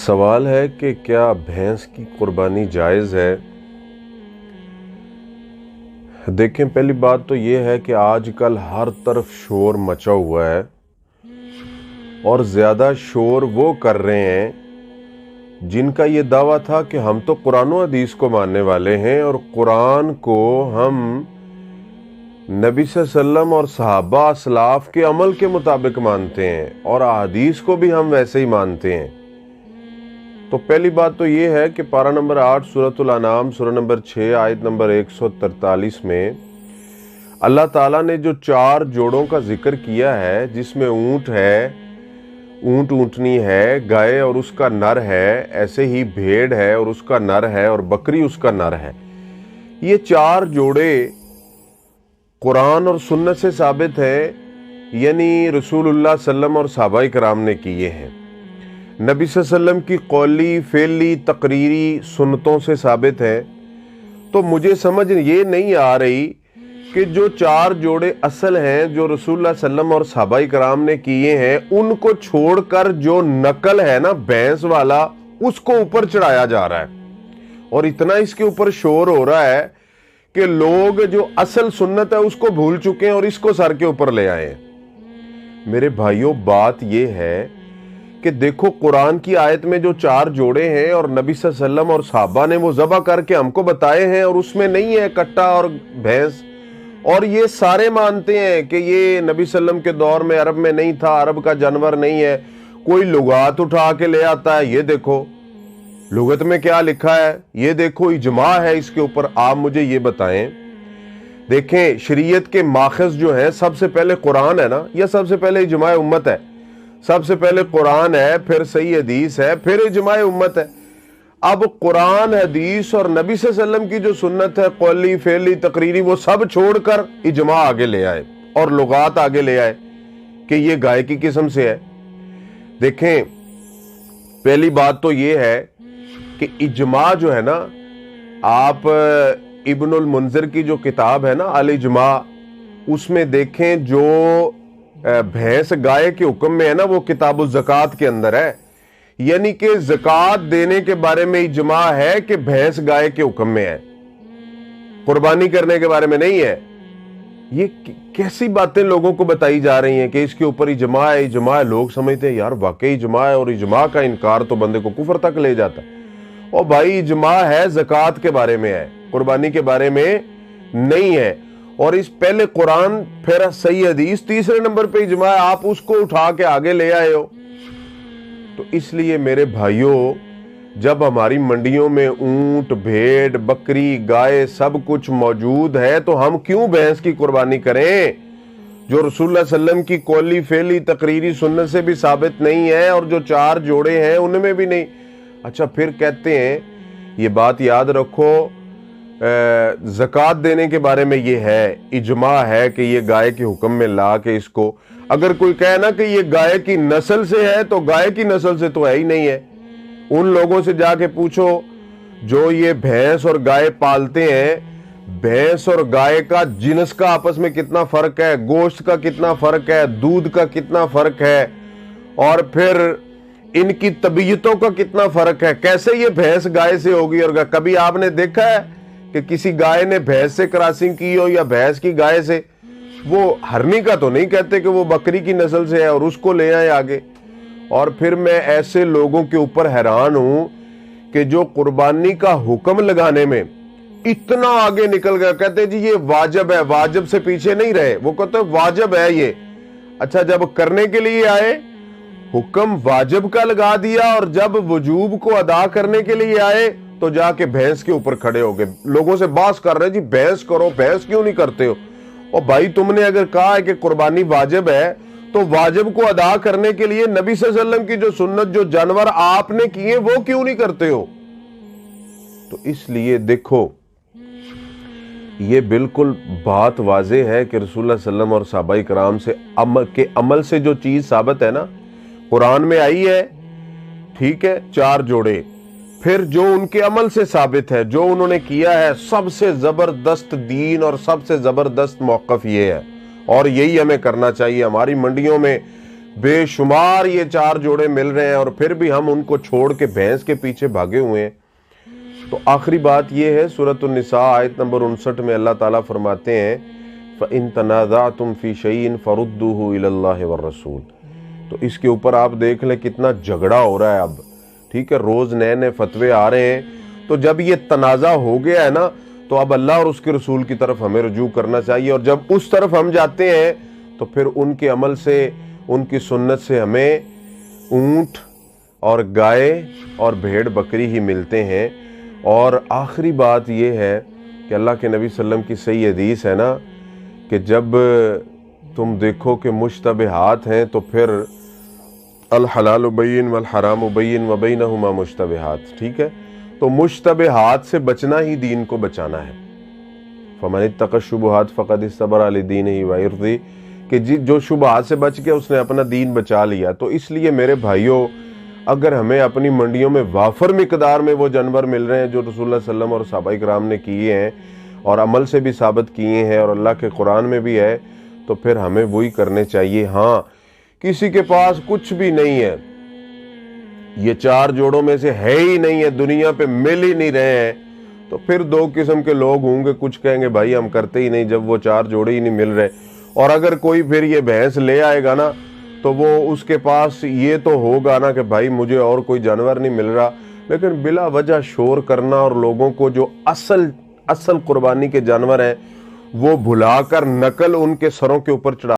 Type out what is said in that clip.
سوال ہے کہ کیا بھینس کی قربانی جائز ہے؟ دیکھیں، پہلی بات تو یہ ہے کہ آج کل ہر طرف شور مچا ہوا ہے اور زیادہ شور وہ کر رہے ہیں جن کا یہ دعویٰ تھا کہ ہم تو قرآن و حدیث کو ماننے والے ہیں اور قرآن کو ہم نبی صلی اللہ علیہ وسلم اور صحابہ اسلاف کے عمل کے مطابق مانتے ہیں اور احادیث کو بھی ہم ویسے ہی مانتے ہیں۔ تو پہلی بات تو یہ ہے کہ پارہ نمبر 8 سورۃ الانعام سورہ نمبر 6 آیت نمبر 143 میں اللہ تعالیٰ نے جو 4 جوڑوں کا ذکر کیا ہے، جس میں اونٹ ہے، اونٹنی ہے، گائے اور اس کا نر ہے، ایسے ہی بھیڑ ہے اور اس کا نر ہے، اور بکری اس کا نر ہے، یہ 4 جوڑے قرآن اور سنت سے ثابت ہے، یعنی رسول اللہ صلی اللہ علیہ وسلم اور صحابہ کرام نے کیے ہیں۔ نبی صلی اللہ علیہ وسلم کی قولی، فعلی، تقریری سنتوں سے ثابت ہے۔ تو مجھے سمجھ یہ نہیں آ رہی کہ جو 4 جوڑے اصل ہیں جو رسول اللہ صلی اللہ علیہ وسلم اور صحابہ کرام نے کیے ہیں، ان کو چھوڑ کر جو نقل ہے نا بھینس والا، اس کو اوپر چڑھایا جا رہا ہے اور اتنا اس کے اوپر شور ہو رہا ہے کہ لوگ جو اصل سنت ہے اس کو بھول چکے ہیں اور اس کو سر کے اوپر لے آئے ہیں۔ میرے بھائیوں، بات یہ ہے کہ دیکھو، قرآن کی آیت میں جو 4 جوڑے ہیں اور نبی صلی اللہ علیہ وسلم اور صحابہ نے وہ ذبح کر کے ہم کو بتائے ہیں، اور اس میں نہیں ہے کٹا اور بھینس، اور یہ سارے مانتے ہیں کہ یہ نبی صلی اللہ علیہ وسلم کے دور میں عرب میں نہیں تھا، عرب کا جانور نہیں ہے۔ کوئی لغات اٹھا کے لے آتا ہے، یہ دیکھو لغت میں کیا لکھا ہے، یہ دیکھو اجماع ہے اس کے اوپر۔ آپ مجھے یہ بتائیں، دیکھیں شریعت کے ماخذ جو ہیں، سب سے پہلے قرآن ہے نا، یا سب سے پہلے اجماع امت ہے؟ سب سے پہلے قرآن ہے، پھر صحیح حدیث ہے، پھر اجماع امت ہے۔ اب قرآن، حدیث اور نبی صلی اللہ علیہ وسلم کی جو سنت ہے، قولی، فعلی، تقریری، وہ سب چھوڑ کر اجماع آگے لے آئے اور لغات آگے لے آئے کہ یہ گائے کی قسم سے ہے۔ دیکھیں، پہلی بات تو یہ ہے کہ اجماع جو ہے نا، آپ ابن المنذر کی جو کتاب ہے نا الاجماع، اس میں دیکھیں جو بھینس گائے کے حکم میں ہے نا، وہ کتاب الزکوٰۃ کے اندر ہے، یعنی کہ زکوٰۃ دینے کے بارے میں اجماع ہے کہ بھینس گائے کے حکم میں ہے، قربانی کرنے کے بارے میں نہیں ہے۔ یہ کیسی باتیں لوگوں کو بتائی جا رہی ہیں کہ اس کے اوپر اجماع ہے، اجماع ہے۔ لوگ سمجھتے ہیں یار واقعی اجماع ہے، اور اجماع کا انکار تو بندے کو کفر تک لے جاتا ہے۔ اور بھائی، اجماع ہے زکوٰۃ کے بارے میں ہے، قربانی کے بارے میں نہیں ہے، اور اس پہلے قرآن پھر صحیح حدیث، تیسرے نمبر پہ اجماع ہے، آپ اس کو اٹھا کے آگے لے آئے ہو۔ تو اس لیے میرے بھائیوں، جب ہماری منڈیوں میں اونٹ، بھیڑ، بکری، گائے سب کچھ موجود ہے، تو ہم کیوں بھینس کی قربانی کریں جو رسول اللہ صلی اللہ علیہ وسلم کی قولی، فعلی، تقریری سنت سے بھی ثابت نہیں ہے، اور جو 4 جوڑے ہیں ان میں بھی نہیں۔ اچھا، پھر کہتے ہیں، یہ بات یاد رکھو، زکوٰۃ دینے کے بارے میں یہ ہے، اجماع ہے کہ یہ گائے کے حکم میں لا کے اس کو، اگر کوئی کہے نا کہ یہ گائے کی نسل سے ہے، تو گائے کی نسل سے تو ہے ہی نہیں ہے۔ ان لوگوں سے جا کے پوچھو جو یہ بھینس اور گائے پالتے ہیں، بھینس اور گائے کا جنس کا آپس میں کتنا فرق ہے، گوشت کا کتنا فرق ہے، دودھ کا کتنا فرق ہے، اور پھر ان کی طبیعتوں کا کتنا فرق ہے، کیسے یہ بھینس گائے سے ہوگی؟ اور کبھی آپ نے دیکھا ہے کہ کسی گائے نے بھینس سے کراسنگ کی ہو، یا بھینس کی گائے سے؟ وہ ہرنی کا تو نہیں کہتے کہ وہ بکری کی نسل سے ہے اور اس کو لے آئے آگے۔ اور پھر میں ایسے لوگوں کے اوپر حیران ہوں کہ جو قربانی کا حکم لگانے میں اتنا آگے نکل گیا، کہتے جی یہ واجب ہے، واجب سے پیچھے نہیں رہے، وہ کہتے ہیں واجب ہے یہ۔ اچھا، جب کرنے کے لیے آئے، حکم واجب کا لگا دیا، اور جب وجوب کو ادا کرنے کے لیے آئے تو جا کے بھینس کے اوپر کھڑے ہو گئے، لوگوں سے بحث کر رہے جی بھینس کرو، بھینس کیوں نہیں کرتے ہو؟ اور بھائی، تم نے اگر کہا ہے کہ قربانی واجب ہے، تو واجب کو ادا کرنے کے لیے نبی صلی اللہ علیہ وسلم کی جو سنت، جو جانور آپ نے کیے، وہ کیوں نہیں کرتے ہو؟ تو اس لیے دیکھو، یہ بالکل بات واضح ہے کہ رسول اللہ صلی اللہ علیہ وسلم اور صحابہ کرام سے عمل سے جو چیز ثابت ہے نا، قرآن میں آئی ہے، ٹھیک ہے، 4 جوڑے، پھر جو ان کے عمل سے ثابت ہے، جو انہوں نے کیا ہے، سب سے زبردست دین اور سب سے زبردست موقف یہ ہے، اور یہی ہمیں کرنا چاہیے۔ ہماری منڈیوں میں بے شمار یہ 4 جوڑے مل رہے ہیں اور پھر بھی ہم ان کو چھوڑ کے بھینس کے پیچھے بھاگے ہوئے ہیں۔ تو آخری بات یہ ہے، سورۃ النساء آیت نمبر 59 میں اللہ تعالیٰ فرماتے ہیں فَإِن تَنَازَعْتُمْ فِي شَيْءٍ فَرُدُّوهُ إِلَى اللَّهِ وَالرَّسُولِ۔ تو اس کے اوپر آپ دیکھ لیں کتنا جھگڑا ہو رہا ہے اب، ٹھیک ہے، روز نئے نئے فتوے آ رہے ہیں۔ تو جب یہ تنازع ہو گیا ہے نا، تو اب اللہ اور اس کے رسول کی طرف ہمیں رجوع کرنا چاہیے، اور جب اس طرف ہم جاتے ہیں تو پھر ان کے عمل سے، ان کی سنت سے ہمیں اونٹ اور گائے اور بھیڑ بکری ہی ملتے ہیں۔ اور آخری بات یہ ہے کہ اللہ کے نبی صلی اللہ علیہ وسلم کی صحیح حدیث ہے نا کہ جب تم دیکھو کہ مشتبہات ہیں تو پھر الحلال بین والحرام بین وبینہما مشتبہات، ٹھیک ہے، تو مشتبہات سے بچنا ہی دین کو بچانا ہے۔ فمن اتقى الشبہات فقد استبرأ لدینہ وعرضہ، کہ جو شبہات سے بچ گیا اس نے اپنا دین بچا لیا۔ تو اس لیے میرے بھائیوں، اگر ہمیں اپنی منڈیوں میں وافر مقدار میں وہ جانور مل رہے ہیں جو رسول اللہ صلی اللہ علیہ وسلم اور صحابہ کرام نے کیے ہیں اور عمل سے بھی ثابت کیے ہیں اور اللہ کے قرآن میں بھی ہے، تو پھر ہمیں وہی کرنے چاہیے۔ ہاں، کسی کے پاس کچھ بھی نہیں ہے، یہ 4 جوڑوں میں سے ہے ہی نہیں ہے، دنیا پہ مل ہی نہیں رہے ہیں، تو پھر 2 قسم کے لوگ ہوں گے، کچھ کہیں گے بھائی ہم کرتے ہی نہیں جب وہ 4 جوڑے ہی نہیں مل رہے، اور اگر کوئی پھر یہ بھینس لے آئے گا نا تو وہ اس کے پاس یہ تو ہوگا نا کہ بھائی مجھے اور کوئی جانور نہیں مل رہا، لیکن بلا وجہ شور کرنا اور لوگوں کو جو اصل قربانی کے جانور ہیں وہ بھلا کر نقل ان کے سروں کے اوپر چڑھا